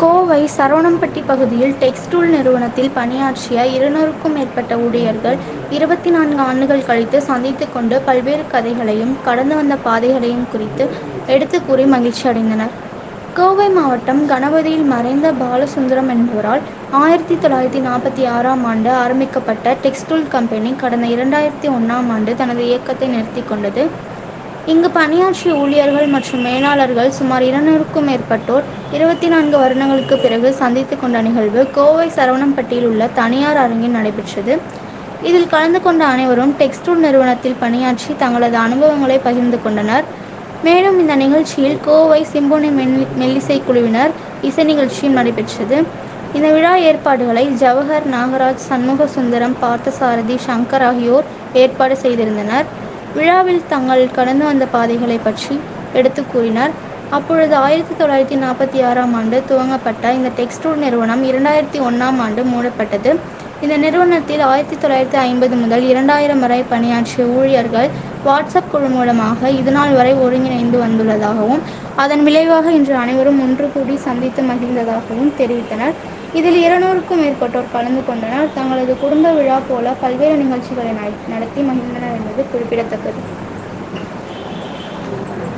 கோவை சரவணம்பட்டி பகுதியில் டெக்ஸ்டூல் நிறுவனத்தில் பணியாற்றிய 200க்கும் மேற்பட்ட ஊழியர்கள் 24 ஆண்டுகள் கழித்து சந்தித்துக் கொண்டு பல்வேறு கதைகளையும் கடந்து வந்த பாதைகளையும் குறித்து எடுத்துக் கூறி மகிழ்ச்சி அடைந்தனர். கோவை மாவட்டம் கணபதியில் மறைந்த பாலசுந்தரம் என்பவரால் 1946ஆம் ஆண்டு ஆரம்பிக்கப்பட்ட டெக்ஸ்டூல் கம்பெனி கடந்த 2001ஆம் ஆண்டு தனது இயக்கத்தை நிறுத்திக் கொண்டது. இங்கு பணியாற்றிய ஊழியர்கள் மற்றும் மேலாளர்கள் சுமார் 200க்கும் மேற்பட்டோர் 24 வருடங்களுக்கு பிறகு சந்தித்துக் கொண்ட நிகழ்வு கோவை சரவணம்பட்டியில் உள்ள தனியார் அரங்கில் நடைபெற்றது. இதில் கலந்து கொண்ட அனைவரும் டெக்ஸ்டூல் நிறுவனத்தில் பணியாற்றி தங்களது அனுபவங்களை பகிர்ந்து கொண்டனர். மேலும் இந்த நிகழ்ச்சியில் கோவை சிம்பொனி மெல்லிசை குழுவினர் இசை நிகழ்ச்சியும் நடைபெற்றது. இந்த விழா ஏற்பாடுகளை ஜவஹர், நாகராஜ், சண்முகசுந்தரம், பார்த்தசாரதி, சங்கர் ஆகியோர் ஏற்பாடு செய்திருந்தனர். விழாவில் தங்கள் கடந்து வந்த பாதைகளை பற்றி எடுத்து கூறினர். அப்பொழுது 1946ஆம் ஆண்டு துவங்கப்பட்ட இந்த டெக்ஸ்டூல் நிறுவனம் 2001ஆம் ஆண்டு மூடப்பட்டது. இந்த நிறுவனத்தில் 1950 முதல் 2000 வரை பணியாற்றிய ஊழியர்கள் வாட்ஸ்அப் குழு மூலமாக இதுநாள் வரை ஒருங்கிணைந்து வந்துள்ளதாகவும் அதன் விளைவாக இன்று அனைவரும் ஒன்று கூடி சந்தித்து மகிழ்ந்ததாகவும் தெரிவித்தனர். இதில் 200க்கும் மேற்பட்டோர் கலந்து கொண்டனர். தங்களது குடும்ப விழா போல பல்வேறு நிகழ்ச்சிகளை நடத்தி மகிழ்ந்தனர் என்பது குறிப்பிடத்தக்கது.